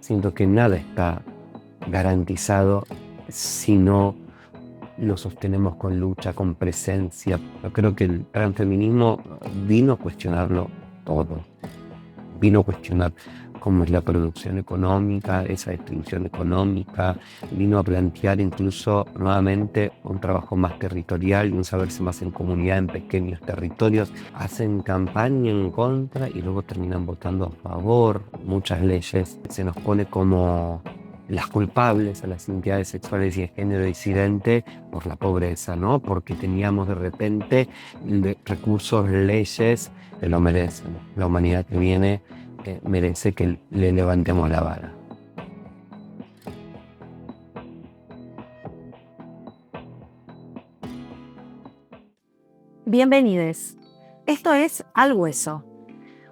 Siento que nada está garantizado si no lo sostenemos con lucha, con presencia. Yo creo que el transfeminismo vino a cuestionarlo todo. Vino a cuestionar cómo es la producción económica, esa distribución económica, vino a plantear incluso nuevamente un trabajo más territorial y un saberse más en comunidad, en pequeños territorios. Hacen campaña en contra y luego terminan votando a favor. Muchas leyes se nos pone como las culpables a las identidades sexuales y de género disidente por la pobreza, ¿no? Porque teníamos de repente recursos, leyes que lo merecen. La humanidad que viene merece que le levantemos la vara. Bienvenidos. Esto es Al Hueso,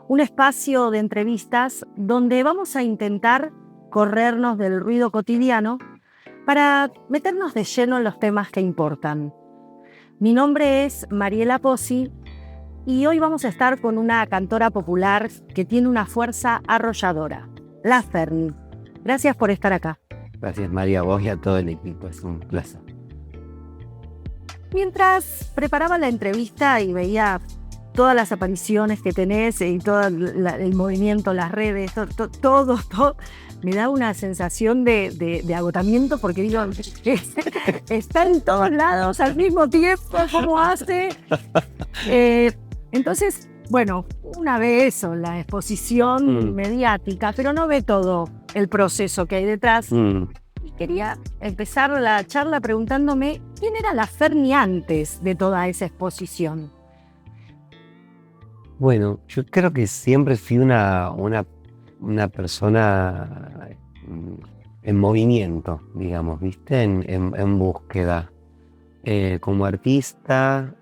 un espacio de entrevistas donde vamos a intentar corrernos del ruido cotidiano para meternos de lleno en los temas que importan. Mi nombre es Mariela Pozzi y hoy vamos a estar con una cantora popular que tiene una fuerza arrolladora, La Ferni. Gracias por estar acá. Gracias María, a vos y a todo el equipo, es un placer. Mientras preparaba la entrevista y veía todas las apariciones que tenés y todo el movimiento, las redes, todo, me da una sensación de agotamiento porque digo, está en todos lados al mismo tiempo, ¿cómo hace? Entonces, bueno, una ve eso, la exposición mediática, pero no ve todo el proceso que hay detrás. Y quería empezar la charla preguntándome quién era la Ferni antes de toda esa exposición. Bueno, yo creo que siempre fui una persona en movimiento, digamos, ¿viste? En búsqueda. Como artista,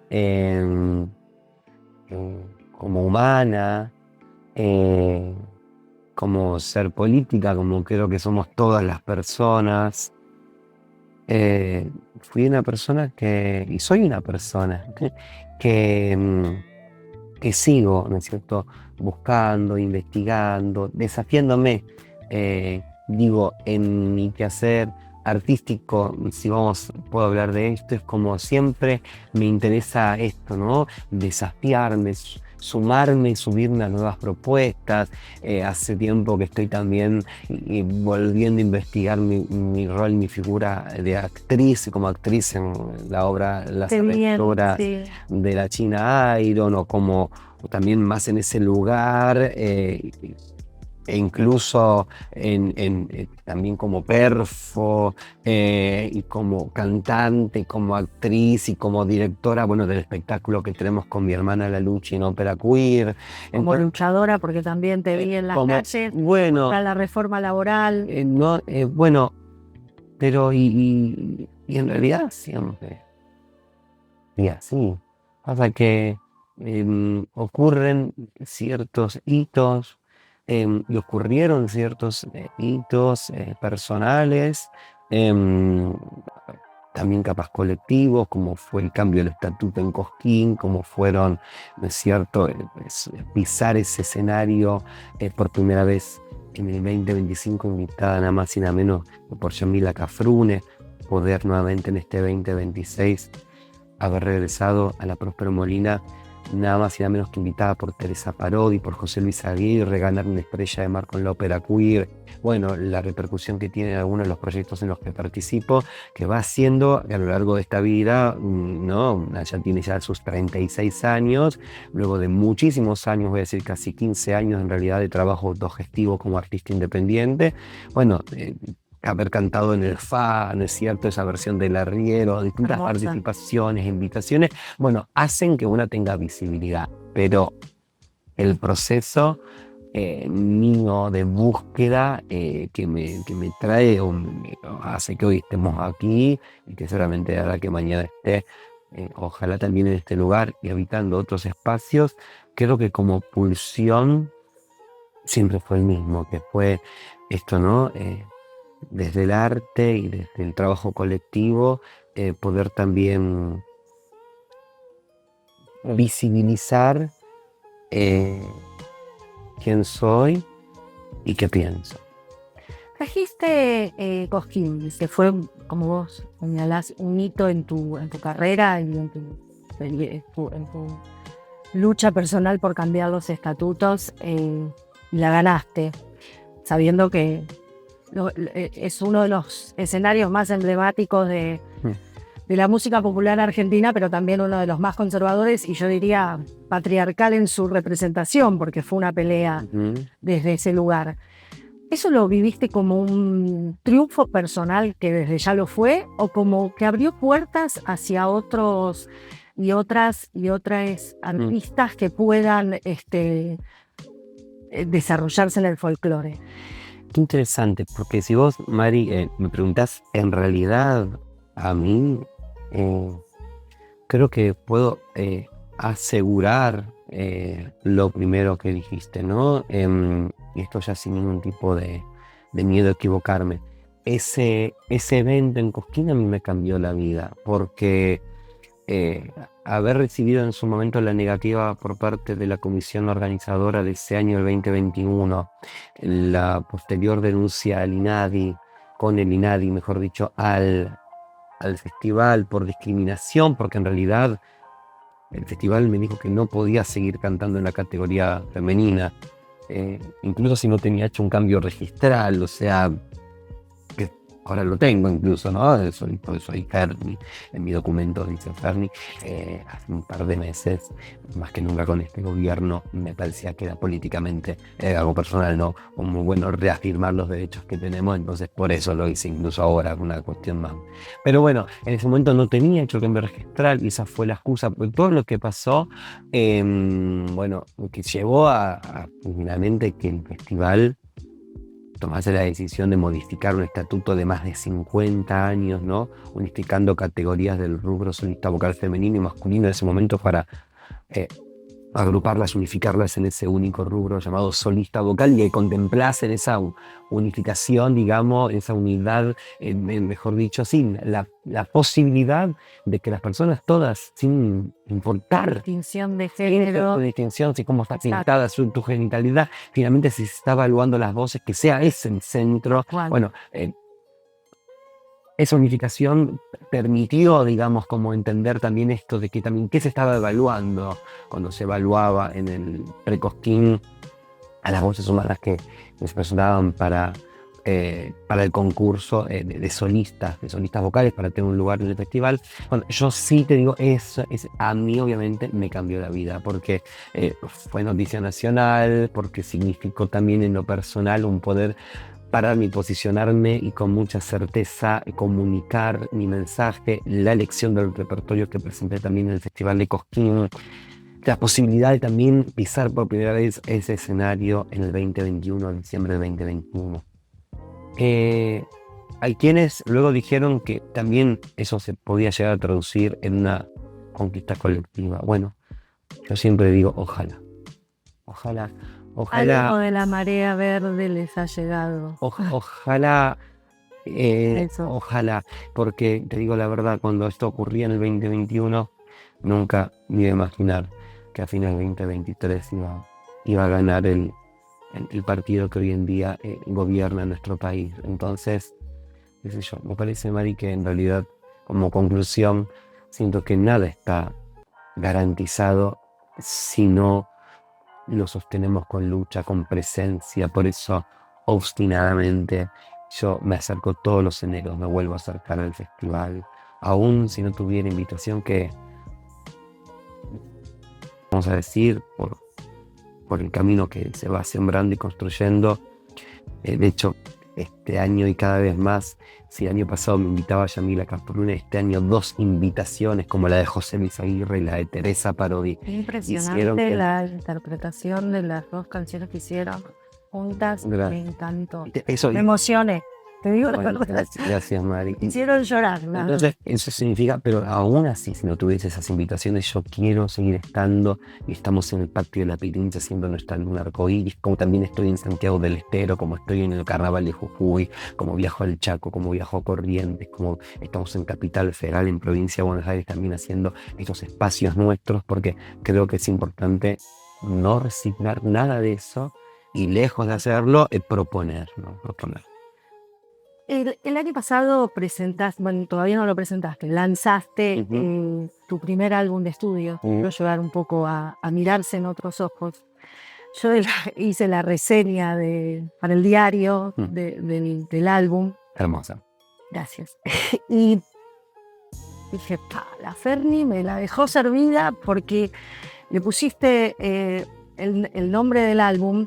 como humana, como ser política, como creo que somos todas las personas. Fui una persona y soy una persona que sigo, ¿no es cierto?, buscando, investigando, desafiándome, digo, en mi quehacer artístico, si puedo hablar de esto, es como siempre me interesa esto, ¿no? Desafiarme, sumarme y subirme a nuevas propuestas. Hace tiempo que estoy también volviendo a investigar mi rol, mi figura de actriz, como actriz en la obra Las Aventuras de la China Iron, o como también más en ese lugar, e incluso también como perfo, y como cantante, como actriz y como directora, bueno, del espectáculo que tenemos con mi hermana La Luchi en Ópera Queer. Como luchadora, porque también te vi en las calles, bueno, para la reforma laboral. Bueno, pero y en realidad siempre. Y así. Pasa que ocurren ciertos hitos, y ocurrieron ciertos hitos personales, también capaz colectivos, como fue el cambio del estatuto en Cosquín, como fueron, ¿no es cierto?, pisar ese escenario por primera vez en el 2025, invitada nada más y nada menos por Yamila Cafrune, poder nuevamente en este 2026 haber regresado a la Próspero Molina, nada más y nada menos que invitada por Teresa Parodi, por José Luis Aguirre, ganar una estrella de mar con la Ópera Queer. Bueno, la repercusión que tienen algunos de los proyectos en los que participo, que va haciendo que a lo largo de esta vida, ¿no? Ya tiene ya sus 36 años, luego de muchísimos años, voy a decir casi 15 años en realidad de trabajo autogestivo como artista independiente. Bueno, haber cantado en el FA, ¿no es cierto?, esa versión del Arriero, distintas participaciones, invitaciones, bueno, hacen que una tenga visibilidad, pero el proceso mío de búsqueda que me trae hace que hoy estemos aquí y que seguramente hará que mañana esté, ojalá también en este lugar y habitando otros espacios. Creo que como pulsión siempre fue el mismo, que fue esto, ¿no? Desde el arte y desde el trabajo colectivo, poder también visibilizar quién soy y qué pienso. Trajiste Cosquín, que fue, como vos señalás, un hito en tu carrera y en tu lucha personal por cambiar los estatutos, y la ganaste, sabiendo que es uno de los escenarios más emblemáticos de la música popular argentina, pero también uno de los más conservadores y yo diría patriarcal en su representación, porque fue una pelea desde ese lugar. ¿Eso lo viviste como un triunfo personal que desde ya lo fue, o como que abrió puertas hacia otros y otras artistas que puedan desarrollarse en el folclore? Qué interesante, porque si vos, Mari, me preguntás, en realidad a mí creo que puedo asegurar lo primero que dijiste, ¿no? Y esto ya sin ningún tipo de miedo a equivocarme. Ese evento en Cosquín a mí me cambió la vida, porque haber recibido en su momento la negativa por parte de la comisión organizadora de ese año, el 2021, la posterior denuncia al INADI, con el INADI, mejor dicho, al festival por discriminación, porque en realidad el festival me dijo que no podía seguir cantando en la categoría femenina, incluso si no tenía hecho un cambio registral, o sea, que ahora lo tengo incluso, ¿no? Soy Ferni, en mi documento dice Ferni. Hace un par de meses, más que nunca con este gobierno, me parecía que era políticamente algo personal, ¿no? Como bueno reafirmar los derechos que tenemos, entonces por eso lo hice incluso ahora, una cuestión más. Pero bueno, en ese momento no tenía hecho cambio registral y esa fue la excusa, porque todo lo que pasó, bueno, que llevó a finalmente que el festival tomase la decisión de modificar un estatuto de más de 50 años, ¿no? Unificando categorías del rubro solista vocal femenino y masculino en ese momento para agruparlas, unificarlas en ese único rubro llamado solista vocal, y que contemplasen esa unificación, digamos, esa unidad, mejor dicho, sin la posibilidad de que las personas todas, sin importar Distinción de género. distinción, si cómo está pintada tu genitalidad, finalmente si se está evaluando las voces, que sea ese el centro. ¿Cuál? Bueno, esa unificación permitió, digamos, como entender también esto de que también qué se estaba evaluando cuando se evaluaba en el pre-Cosquín a las voces humanas que se presentaban para el concurso de solistas vocales para tener un lugar en el festival. Bueno, yo sí te digo, eso a mí obviamente me cambió la vida, porque fue noticia nacional, porque significó también en lo personal un poder pararme y posicionarme y con mucha certeza comunicar mi mensaje, la elección del repertorio que presenté también en el Festival de Cosquín, la posibilidad de también pisar por primera vez ese escenario en el 2021, en diciembre del 2021. Hay quienes luego dijeron que también eso se podía llegar a traducir en una conquista colectiva. Bueno, yo siempre digo ojalá. Algo de la marea verde les ha llegado. Ojalá, porque te digo la verdad, cuando esto ocurría en el 2021, nunca me iba a imaginar que a fines del 2023 iba a ganar el partido que hoy en día gobierna nuestro país. Entonces, qué sé yo, me parece, Mari, que en realidad, como conclusión, siento que nada está garantizado si no lo sostenemos con lucha, con presencia. Por eso, obstinadamente, yo me acerco todos los eneros, me vuelvo a acercar al festival, aún si no tuviera invitación, que, vamos a decir, por el camino que se va sembrando y construyendo. De hecho, este año y cada vez más, si el año pasado me invitaba Yamila Capruna, este año 2 invitaciones, como la de José Luis Aguirre y la de Teresa Parodi. Impresionante la interpretación de las 2 canciones que hicieron juntas. Me encantó. Me emocioné. Te digo la verdad. Gracias, Mari. Hicieron llorar, ¿no? Entonces, eso significa, pero aún así, si no tuviese esas invitaciones, yo quiero seguir estando, y estamos en el Patio de la Pirincha haciendo nuestra luna arcoíris, como también estoy en Santiago del Estero, como estoy en el Carnaval de Jujuy, como viajo al Chaco, como viajo a Corrientes, como estamos en Capital Federal, en Provincia de Buenos Aires, también haciendo estos espacios nuestros, porque creo que es importante no resignar nada de eso y, lejos de hacerlo, proponer, ¿no? Proponer. El año pasado presentaste, bueno, todavía no lo presentaste, lanzaste tu primer álbum de estudio, lo llevar un poco a mirarse en otros ojos. Yo hice la reseña para el diario del álbum. Hermosa. Gracias. Y dije, la Ferni me la dejó servida porque le pusiste el nombre del álbum.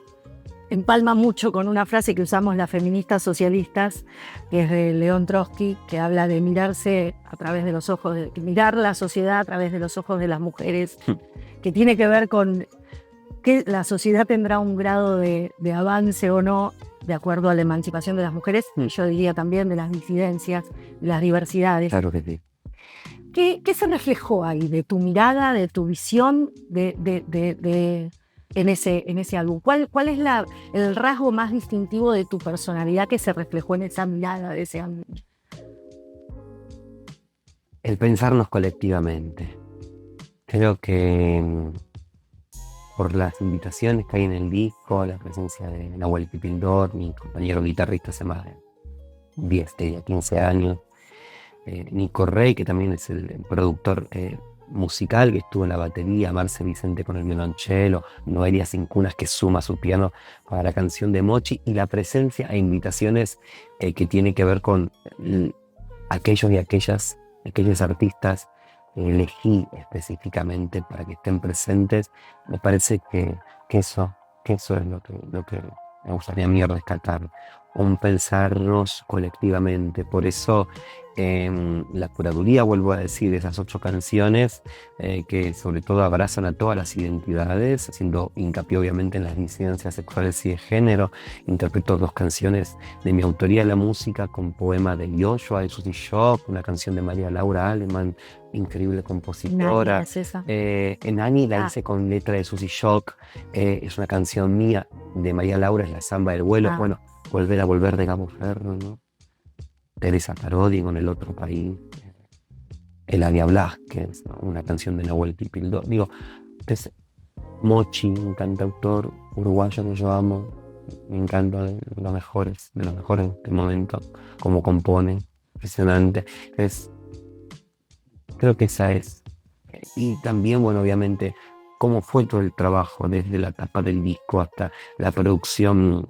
Empalma mucho con una frase que usamos las feministas socialistas, que es de León Trotsky, que habla de mirarse a través de los ojos, mirar la sociedad a través de los ojos de las mujeres, que tiene que ver con que la sociedad tendrá un grado de avance o no, de acuerdo a la emancipación de las mujeres, y yo diría también de las disidencias, de las diversidades. Claro que sí. ¿Qué se reflejó ahí de tu mirada, de tu visión en ese álbum? ¿Cuál es el rasgo más distintivo de tu personalidad que se reflejó en esa mirada de ese álbum? El pensarnos colectivamente. Creo que por las invitaciones que hay en el disco, la presencia de Nahuel Pipildor, mi compañero guitarrista hace más de 15 años, Nico Rey, que también es el productor musical, que estuvo en la batería, Marce Vicente con el violonchelo, Noelia Cincunas, que suma su piano para la canción de Mochi, y la presencia e invitaciones que tiene que ver con aquellos y aquellos artistas que elegí específicamente para que estén presentes. Me parece que eso es lo que me gustaría a mí rescatar, un pensarnos colectivamente. Por eso la curaduría, vuelvo a decir, esas 8 canciones que sobre todo abrazan a todas las identidades, haciendo hincapié obviamente en las disidencias sexuales y de género. Interpreto 2 canciones de mi autoría de la música con poema de Joshua, de Susy Shock, una canción de María Laura Aleman, increíble compositora. ¿Es esa? Nani la hice con letra de Susy Shock, es una canción mía, de María Laura es La Zamba del Vuelo, bueno, Volver de Gabo Ferro, ¿no? Teresa Parodi con El Otro País, Eladia Blasquez, ¿no? Una canción de Nahuel Pipildor. Digo, es Mochi, un cantautor uruguayo que yo amo, me encanta, de los mejores en este momento, como compone, impresionante. Creo que esa es. Y también, bueno, obviamente, cómo fue todo el trabajo, desde la tapa del disco hasta la producción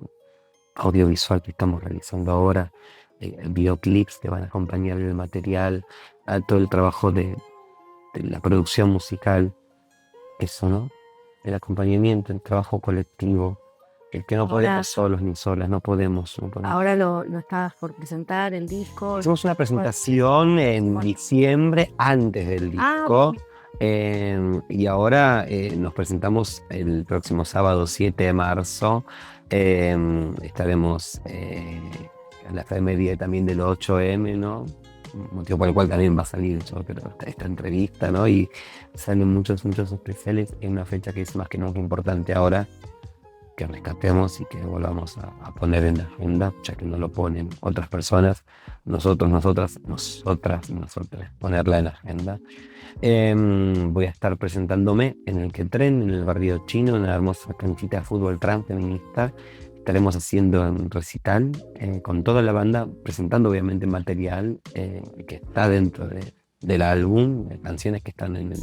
audiovisual que estamos realizando ahora, videoclips que van a acompañar el material, a todo el trabajo de la producción musical, eso, ¿no? El acompañamiento, el trabajo colectivo, el que no podemos solos ni solas, no podemos. Ahora lo estabas por presentar, el disco. Hicimos una presentación en diciembre, antes del disco. Y ahora nos presentamos el próximo sábado 7 de marzo. Estaremos en la efeméride también del 8M, ¿no? Motivo por el cual también va a salir esta entrevista, ¿no? Y salen muchos especiales en una fecha que es más que nunca importante ahora, que rescatemos y que volvamos a poner en la agenda, ya que no lo ponen otras personas, nosotras, ponerla en la agenda. Voy a estar presentándome en el Quetren, en el barrio chino, en la hermosa canchita de fútbol transfeminista. Estaremos haciendo un recital con toda la banda, presentando obviamente material que está dentro del álbum, canciones que están en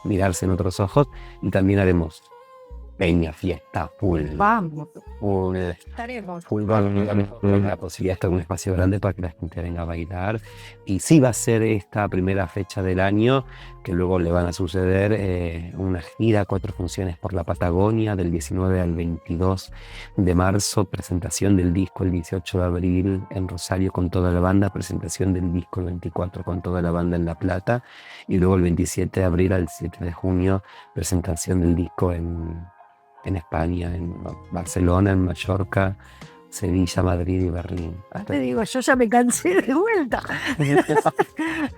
Mirarse en Otros Ojos, y también haremos peña, fiesta, full. Vamos. Estaremos. Full, la posibilidad de estar en un espacio grande para que la gente venga a bailar. Y sí va a ser esta primera fecha del año, que luego le van a suceder una gira, 4 funciones por la Patagonia, del 19 al 22 de marzo, presentación del disco el 18 de abril en Rosario con toda la banda, presentación del disco el 24 con toda la banda en La Plata, y luego el 27 de abril al 7 de junio, presentación del disco en España, en Barcelona, en Mallorca, Sevilla, Madrid y Berlín. Te digo, yo ya me cansé de vuelta.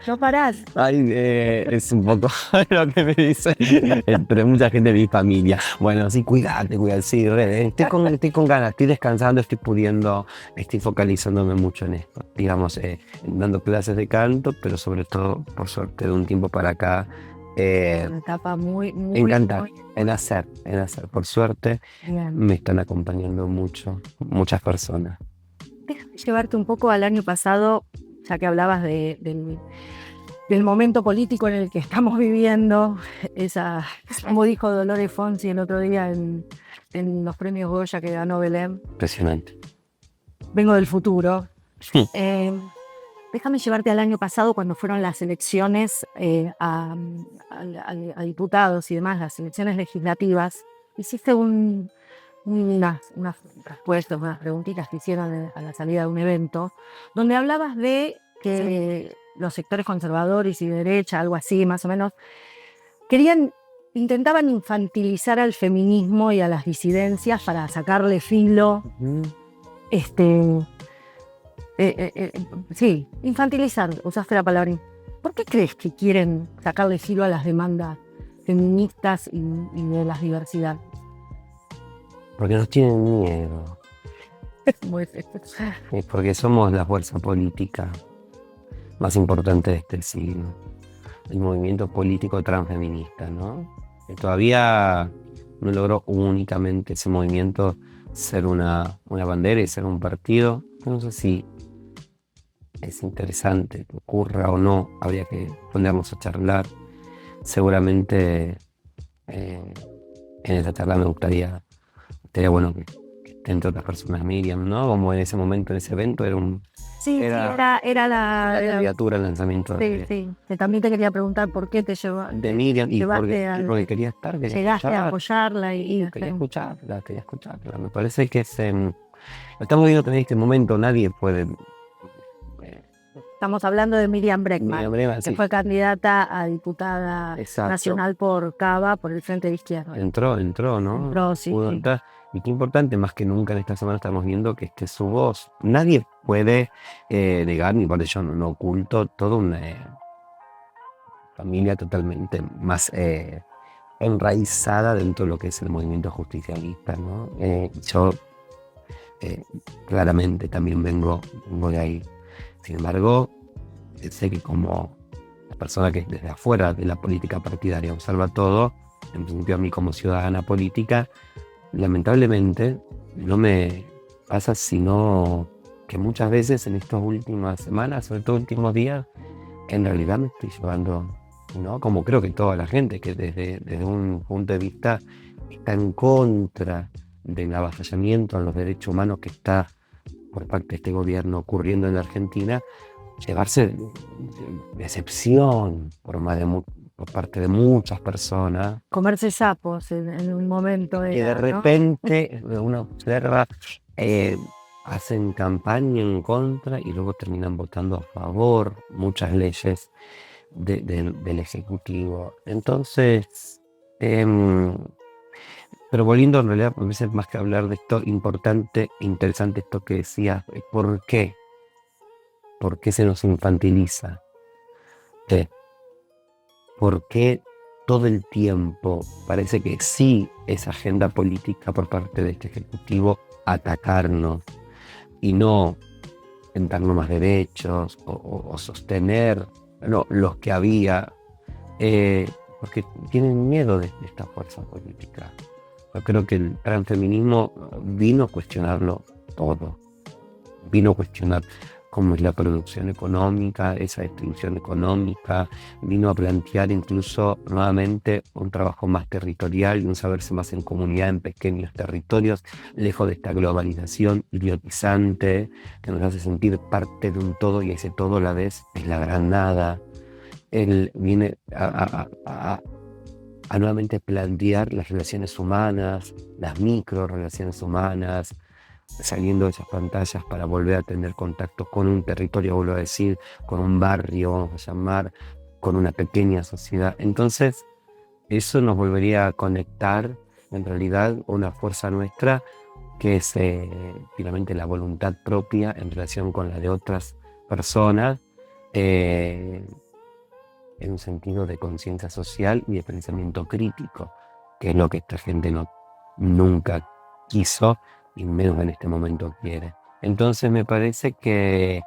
No parás. Ay, es un poco lo que me dice, pero mucha gente de mi familia. Bueno, sí, cuídate, sí, estoy con ganas, estoy descansando, estoy pudiendo, estoy focalizándome mucho en esto. Digamos, dando clases de canto, pero sobre todo, por suerte, de un tiempo para acá, una etapa muy encanta en hacer, por suerte. Bien. Me están acompañando muchas personas déjame llevarte un poco al año pasado, ya que hablabas del momento político en el que estamos viviendo, como dijo Dolores Fonsi el otro día en los premios Goya que ganó Belén. Impresionante. Vengo del futuro. Déjame llevarte al año pasado cuando fueron las elecciones a diputados y demás, las elecciones legislativas. Hiciste unas respuestas, unas preguntitas que hicieron a la salida de un evento, donde hablabas de que los sectores conservadores y de derecha, algo así más o menos, intentaban infantilizar al feminismo y a las disidencias para sacarle filo. Sí, infantilizar, usaste la palabra. ¿Por qué crees que quieren sacarle filo a las demandas feministas y de las diversidades? Porque nos tienen miedo. Porque somos la fuerza política más importante de este siglo. El movimiento político transfeminista, ¿no? Que todavía no logró únicamente ese movimiento ser una bandera y ser un partido. No sé si es interesante que ocurra o no, habría que ponernos a charlar. Seguramente en esa charla me gustaría bueno que esté entre otras personas Miriam, ¿no? Como en ese momento, en ese evento, era la candidatura al lanzamiento sí. También te quería preguntar por qué te de Miriam y porque quería estar, llegaste a apoyarla quería escucharla. Me parece que lo estamos viendo en este momento, nadie puede. Estamos hablando de Miriam Bregman, que fue candidata a diputada nacional por Cava, por el Frente de Izquierda. Entró, ¿no? Entró, sí. Pudo entrar. Y qué importante, más que nunca en esta semana estamos viendo que su voz, nadie puede negar, ni por ello no oculto, toda una familia totalmente más enraizada dentro de lo que es el movimiento justicialista, ¿no? Yo claramente también vengo de ahí. Sin embargo, sé que como la persona que desde afuera de la política partidaria observa todo, en principio a mí como ciudadana política, lamentablemente no me pasa sino que muchas veces en estas últimas semanas, sobre todo últimos días, en realidad me estoy llevando, ¿no? Como creo que toda la gente que desde un punto de vista está en contra del avasallamiento a los derechos humanos que está por parte de este gobierno ocurriendo en la Argentina, llevarse decepción por parte de muchas personas. Comerse sapos en un momento. Y de repente, ¿no? Uno observa, hacen campaña en contra y luego terminan votando a favor muchas leyes del Ejecutivo. Entonces, pero volviendo en realidad, a veces más que hablar de esto, interesante esto que decías, ¿por qué? ¿Por qué se nos infantiliza? ¿Por qué todo el tiempo parece que sí es agenda política por parte de este Ejecutivo atacarnos y no darnos más derechos o sostener los que había? Porque tienen miedo de esta fuerza política. Yo creo que el transfeminismo vino a cuestionarlo todo. Vino a cuestionar cómo es la producción económica, esa distribución económica. Vino a plantear incluso nuevamente un trabajo más territorial y un saberse más en comunidad, en pequeños territorios, lejos de esta globalización idiotizante que nos hace sentir parte de un todo y ese todo a la vez es la gran nada. Él viene a nuevamente plantear las relaciones humanas, las micro relaciones humanas, saliendo de esas pantallas para volver a tener contacto con un territorio, vuelvo a decir, con un barrio, vamos a llamar, con una pequeña sociedad. Entonces, eso nos volvería a conectar, en realidad, una fuerza nuestra, que es finalmente la voluntad propia en relación con la de otras personas, en un sentido de conciencia social y de pensamiento crítico, que es lo que esta gente nunca quiso y menos en este momento quiere. Entonces me parece que,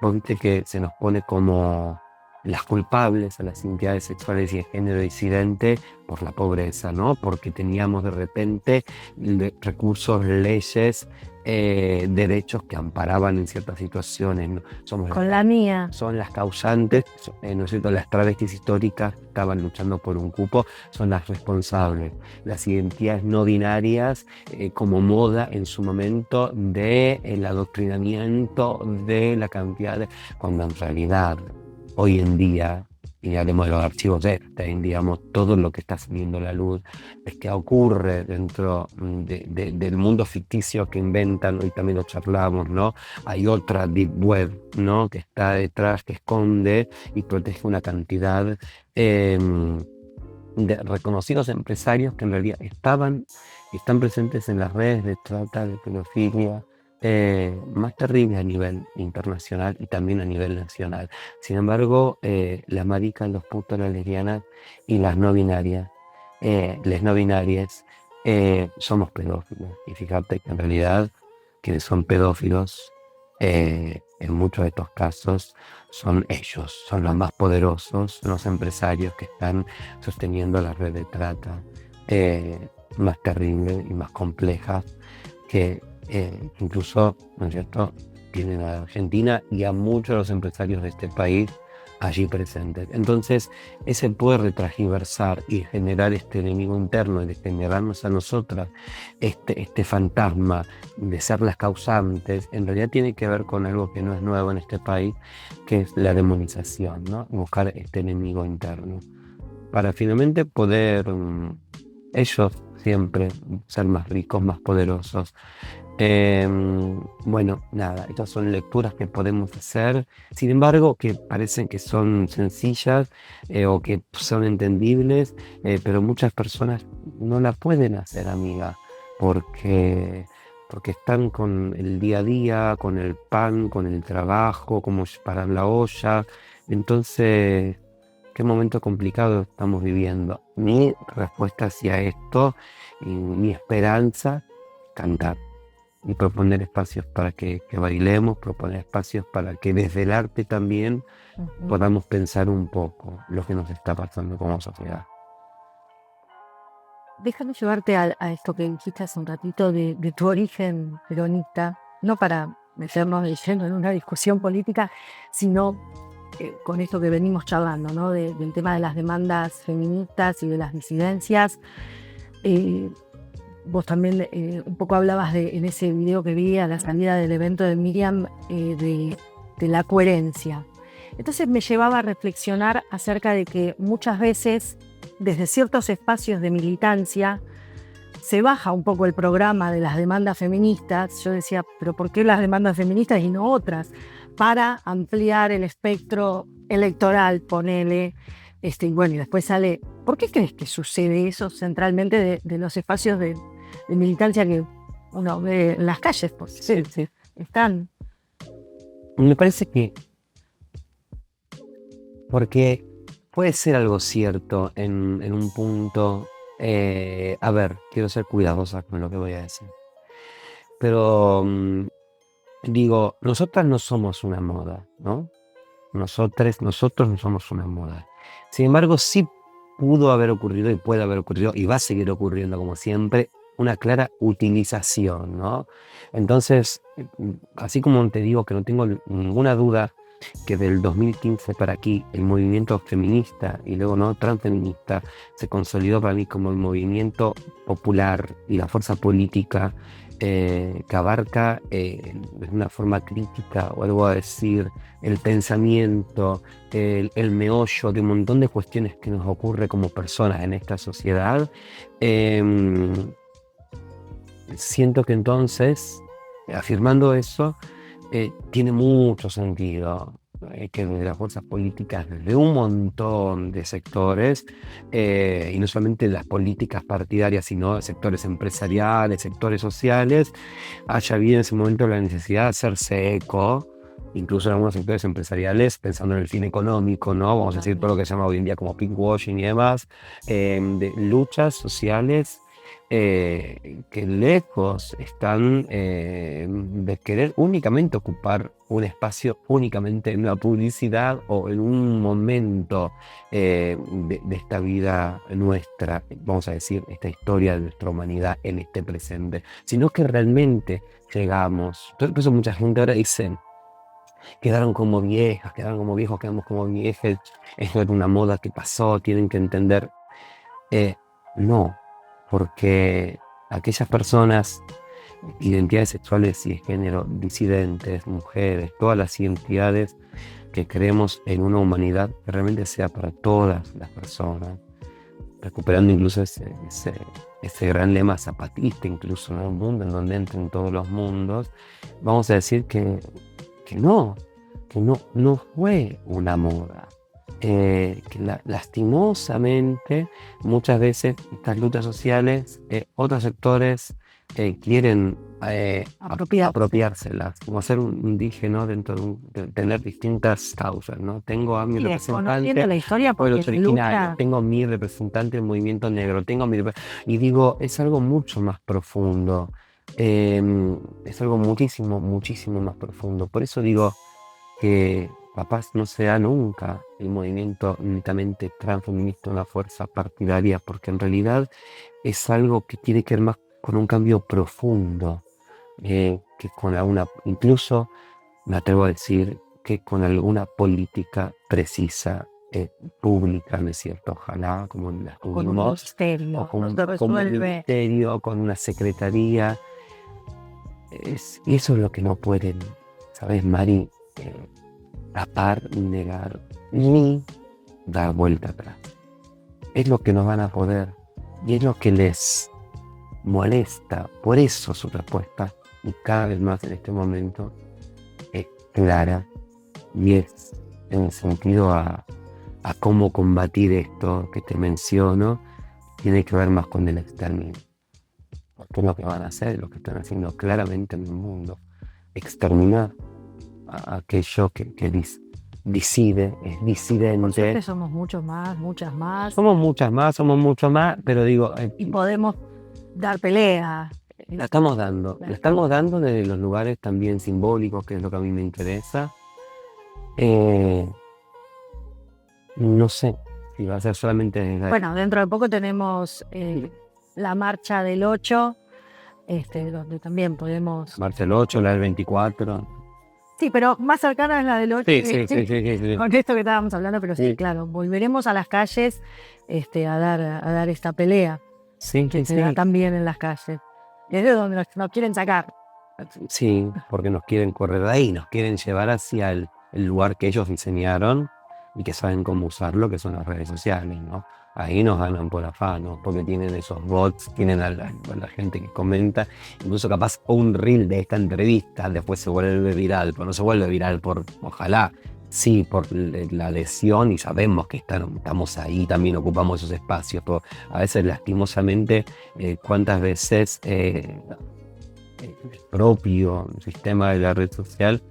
viste que se nos pone como las culpables a las identidades sexuales y de género disidente por la pobreza, ¿no? Porque teníamos de repente recursos, leyes derechos que amparaban en ciertas situaciones, ¿no? Con la mía. Son las causantes, ¿no es cierto? Las travestis históricas que estaban luchando por un cupo son las responsables. Las identidades no binarias como moda en su momento del adoctrinamiento de la cantidad de... Cuando en realidad hoy en día, y hablemos de los archivos Epstein, digamos, todo lo que está saliendo a la luz es que ocurre dentro del mundo ficticio que inventan, hoy también lo charlamos, ¿no? Hay otra deep web, ¿no? Que está detrás, que esconde y protege una cantidad de reconocidos empresarios que en realidad están presentes en las redes de trata, de pedofilia, más terribles a nivel internacional y también a nivel nacional. Sin embargo, las maricas, los putos, las lesbianas y las no binarias, les no binarias, somos pedófilos. Y fíjate que en realidad quienes son pedófilos, en muchos de estos casos, son ellos, son los más poderosos, los empresarios que están sosteniendo la red de trata más terrible y más complejas que incluso, ¿no es cierto?, tienen a Argentina y a muchos de los empresarios de este país allí presentes. Entonces, ese poder de transgiversar y generar este enemigo interno y de generarnos a nosotras este fantasma de ser las causantes, en realidad tiene que ver con algo que no es nuevo en este país, que es la demonización, ¿no? Buscar este enemigo interno para finalmente poder ellos siempre ser más ricos, más poderosos. Bueno, nada, estas son lecturas que podemos hacer, sin embargo, que parecen que son sencillas o que son entendibles, pero muchas personas no la pueden hacer, amiga, porque, porque están con el día a día, con el pan, con el trabajo, cómo parar la olla. Entonces, qué momento complicado estamos viviendo. Mi respuesta hacia esto y mi esperanza, cantar y proponer espacios para que bailemos, proponer espacios para que desde el arte también podamos pensar un poco lo que nos está pasando como sociedad. Déjame llevarte a esto que dijiste hace un ratito de tu origen peronista, no para meternos de lleno en una discusión política, sino con esto que venimos charlando, ¿no? Del tema de las demandas feministas y de las disidencias. Vos también un poco hablabas en ese video que vi a la salida del evento de Miriam de la coherencia. Entonces me llevaba a reflexionar acerca de que muchas veces desde ciertos espacios de militancia se baja un poco el programa de las demandas feministas. Yo decía, pero ¿por qué las demandas feministas y no otras? Para ampliar el espectro electoral, ponele. Y bueno, y después sale, ¿por qué crees que sucede eso centralmente de los espacios de militancia que uno ve en las calles? Pues, sí, están. Me parece que porque puede ser algo cierto en un punto. A ver, quiero ser cuidadosa con lo que voy a decir. Pero digo, nosotras no somos una moda, ¿no? Nosotros no somos una moda. Sin embargo, sí pudo haber ocurrido y puede haber ocurrido y va a seguir ocurriendo como siempre, una clara utilización, ¿no? Entonces, así como te digo que no tengo ninguna duda que del 2015 para aquí el movimiento feminista y luego no transfeminista se consolidó para mí como el movimiento popular y la fuerza política que abarca de una forma crítica, o algo a decir, el pensamiento, el meollo de un montón de cuestiones que nos ocurre como personas en esta sociedad. Siento que entonces, afirmando eso, tiene mucho sentido que desde las fuerzas políticas, desde un montón de sectores, y no solamente las políticas partidarias, sino sectores empresariales, sectores sociales, haya habido en ese momento la necesidad de hacerse eco, incluso en algunos sectores empresariales, pensando en el fin económico, ¿no? Vamos a decir todo lo que se llama hoy en día como pinkwashing y demás, de luchas sociales que lejos están de querer únicamente ocupar un espacio únicamente en la publicidad o en un momento de esta vida nuestra, vamos a decir, esta historia de nuestra humanidad en este presente, sino que realmente llegamos. Por eso mucha gente ahora dice, quedaron como viejas, quedaron como viejos, quedamos como viejas, eso era una moda que pasó, tienen que entender. No, porque aquellas personas, identidades sexuales y de género, disidentes, mujeres, todas las identidades que creemos en una humanidad que realmente sea para todas las personas, recuperando incluso ese gran lema zapatista, incluso, ¿no? Un mundo en donde entren todos los mundos, vamos a decir que no fue una moda. Lastimosamente muchas veces estas luchas sociales, otros sectores quieren apropiárselas, como ser un indígena dentro de tener distintas causas, ¿no? Tengo a mi representante, la historia o el porque originario, tengo a mi representante del movimiento negro, y digo, es algo mucho más profundo, es algo muchísimo más profundo. Por eso digo que capaz no sea nunca el movimiento netamente transfeminista una fuerza partidaria, porque en realidad es algo que tiene que ver más con un cambio profundo, que con incluso me atrevo a decir que con alguna política precisa, pública, ¿no es cierto? Ojalá, como las con un tuvimos, ministerio, o con no se un resuelve. ministerio, con una secretaría. Y eso es lo que no pueden, ¿sabes, Mari? Tapar, negar, ni dar vuelta atrás. Es lo que no van a poder y es lo que les molesta. Por eso su respuesta, y cada vez más en este momento, es clara y es en el sentido a cómo combatir esto que te menciono, tiene que ver más con el exterminio. Porque es lo que van a hacer, lo que están haciendo claramente en el mundo, exterminar a aquello que decide, es disidente. Por suerte somos muchos más, muchas más. Somos muchos más, pero digo... y podemos dar pelea. La estamos dando desde los lugares también simbólicos, que es lo que a mí me interesa. No sé si va a ser solamente desde... Bueno, dentro de poco tenemos la marcha del 8, donde también podemos... Marcha del 8, la del 24. Sí, pero más cercana es la del 8. Sí. Con esto que estábamos hablando, pero sí, claro, volveremos a las calles a dar esta pelea. Que se da también en las calles. Es de donde nos quieren sacar. Sí, porque nos quieren correr de ahí, nos quieren llevar hacia el lugar que ellos diseñaron y que saben cómo usarlo, que son las redes sociales, ¿no? Ahí nos ganan por afano, porque tienen esos bots, tienen a la gente que comenta, incluso capaz un reel de esta entrevista después se vuelve viral, pero no se vuelve viral ojalá, sí, por la adhesión, y sabemos que estamos ahí, también ocupamos esos espacios, pero a veces lastimosamente, cuántas veces el propio sistema de la red social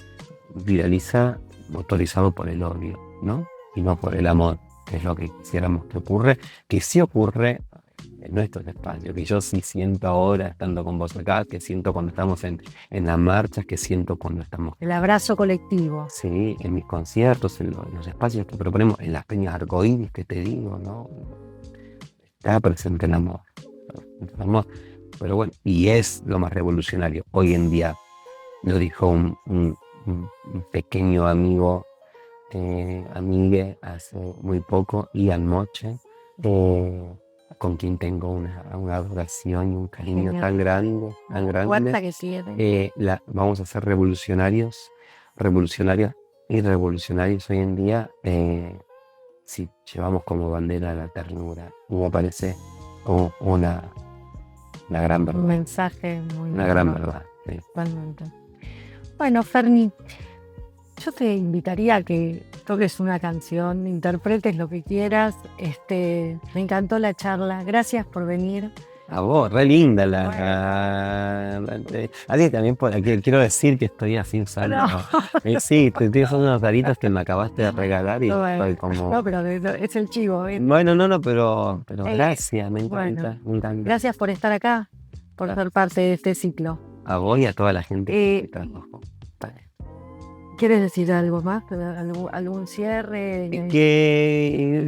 viraliza motorizado por el odio, ¿no? Y no por el amor, que es lo que quisiéramos que sí ocurre en nuestros espacios, que yo sí siento ahora estando con vos acá, que siento cuando estamos en las marchas, que siento cuando estamos... El abrazo colectivo. Sí, en mis conciertos, en los espacios que proponemos, en las peñas arcoíris que te digo, ¿no? Está presente el amor. Pero bueno, y es lo más revolucionario hoy en día. Lo dijo un pequeño amigo, amigue hace muy poco, Ian Moche, con quien tengo una adoración y un cariño tan grande. Fuerza que tiene. Vamos a ser revolucionarias y revolucionarios hoy en día, si llevamos como bandera la ternura. Y me parece como una gran verdad. Un mensaje muy... Una gran verdad. Sí. Totalmente. Bueno, Ferni, yo te invitaría a que toques una canción, interpretes lo que quieras. Me encantó la charla. Gracias por venir. A vos, re linda Así también quiero decir que estoy así usando. No. Sí, estoy usando unos daritos que me acabaste de regalar y No, estoy como. no, pero es el chivo. Bueno, no, pero Eh, gracias, me encanta, bueno, me encanta. gracias por estar acá, por ser parte de este ciclo. A vos y a toda la gente Eh, que trabajo. ¿Quieres decir algo más? ¿Algún cierre?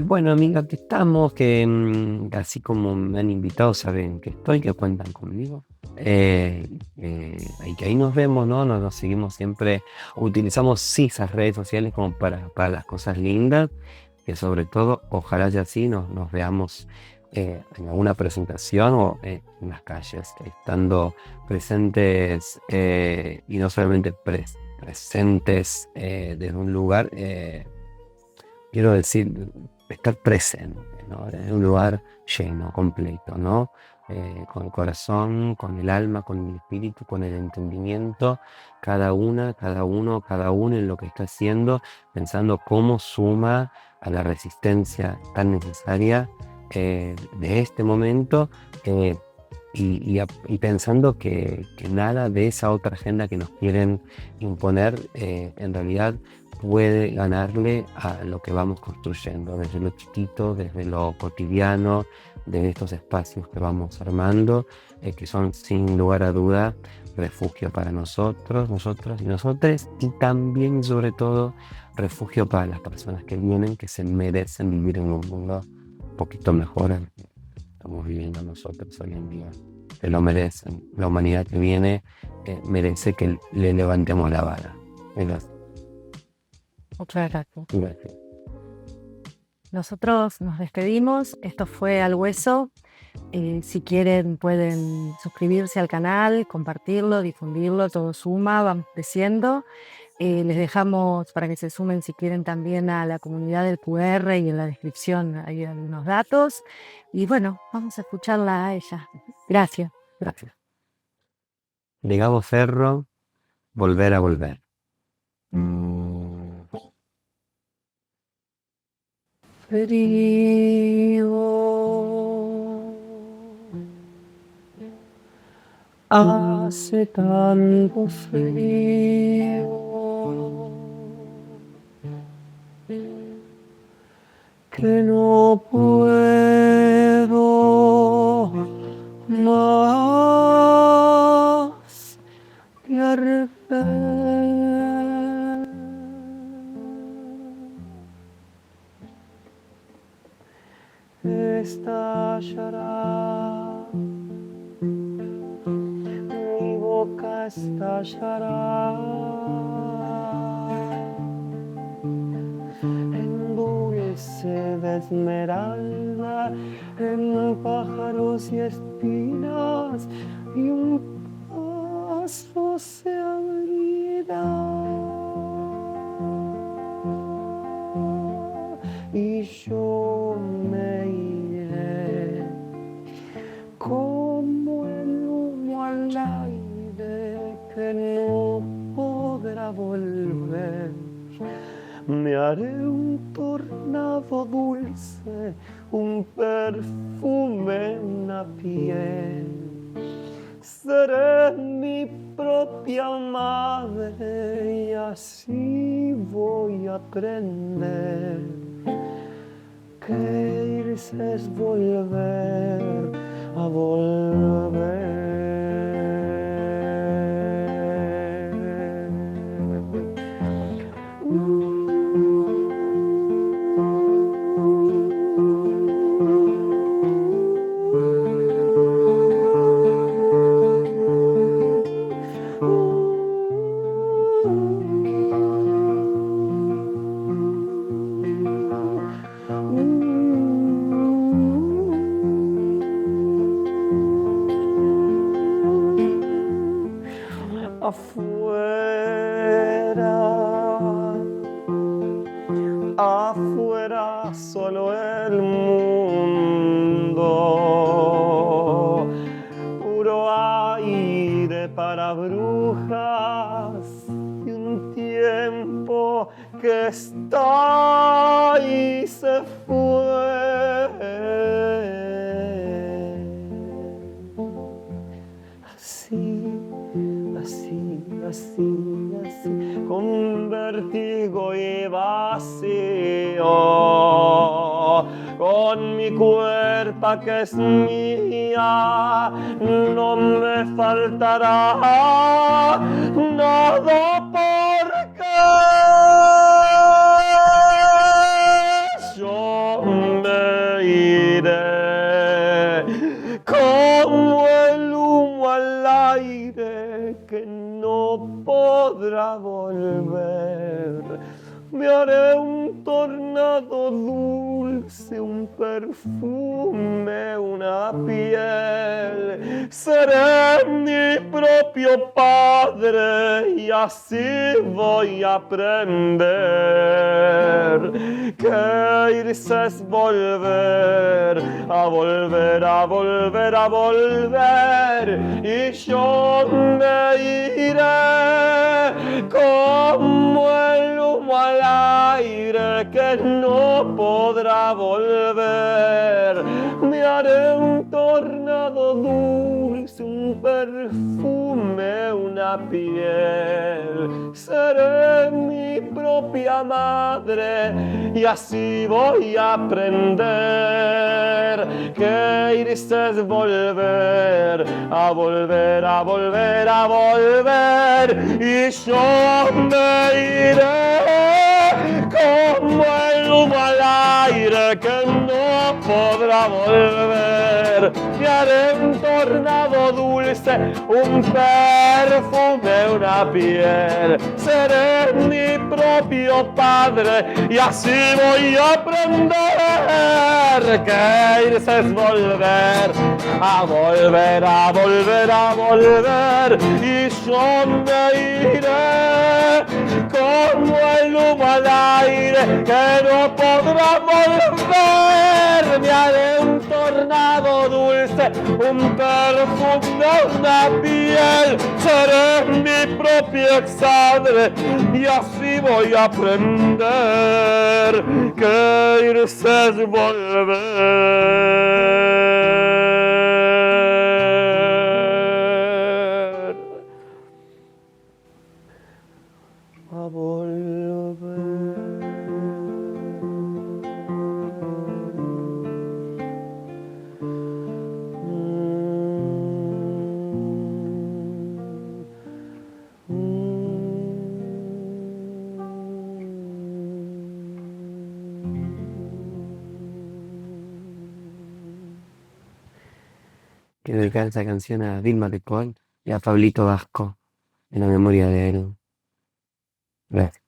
Bueno, amiga, aquí estamos, que así como me han invitado, saben que estoy, que cuentan conmigo. Y que ahí nos vemos, ¿no? Nos seguimos siempre, utilizamos sí esas redes sociales como para las cosas lindas, que sobre todo, ojalá ya sí nos veamos en alguna presentación o en las calles, estando presentes y no solamente presentes desde un lugar, quiero decir, estar presente, ¿no? En un lugar lleno, completo, ¿no? Con el corazón, con el alma, con el espíritu, con el entendimiento, cada uno en lo que está haciendo, pensando cómo suma a la resistencia tan necesaria de este momento. Y pensando que nada de esa otra agenda que nos quieren imponer en realidad puede ganarle a lo que vamos construyendo, desde lo chiquito, desde lo cotidiano, de estos espacios que vamos armando, que son sin lugar a duda refugio para nosotros, nosotras y nosotres, y también y sobre todo refugio para las personas que vienen, que se merecen vivir en un mundo un poquito mejor al que estamos viviendo nosotros hoy en día. Que lo merecen. La humanidad que viene merece que le levantemos la vara. Muchas gracias. Gracias. Nosotros nos despedimos. Esto fue Al Hueso. Si quieren pueden suscribirse al canal, compartirlo, difundirlo, todo suma, vamos creciendo. Les dejamos para que se sumen si quieren también a la comunidad del QR y en la descripción hay algunos datos. Y bueno, vamos a escucharla a ella. Gracias. Gracias. De Gabo Ferro, volver a volver. Frío. Hace tanto frío que no puedo más que arder. Estallará, mi boca estallará en dulce de esmeralda, en pájaros y espinas, y un paso se abrirá. Y yo me iré como el humo al aire que no podrá volver. Me haré un tornado dulce, un perfume en la piel. Seré mi propia madre y así voy a aprender que irse es volver a volver. Afuera solo el mundo, puro aire para brujas y un tiempo que está y se fue. vértigo y vacío, con mi cuerpo que es mía, no me faltará nada porque yo me iré como el humo al aire que no podrá volver. Me haré un tornado dulce, un perfume, una piel. Seré mi propio padre y así voy a aprender que irse es volver, a volver, a volver, a volver. Y yo me iré como el humo al aire que no podrá volver. Me haré un tornado dulce, un perfume, una piel. Seré mi propia madre y así voy a aprender que irse es volver, a volver, a volver, a volver. Y yo me iré como el humo al aire que no podrá volver. Me haré un tornado dulce, un perfume, una piel. Seré mi propio padre y así voy a aprender que irse es volver, a volver, a volver, a volver. Y yo me iré como el humo al aire que no podrá volver. Me haré un tornado dulce, un perfume, una piel. Seré mi propio exadre y así voy a aprender que irse es volver, a volver. Quiero dedicar esta canción a Vilma Ripoll y a Pablito Vasco en la memoria de él. Gracias.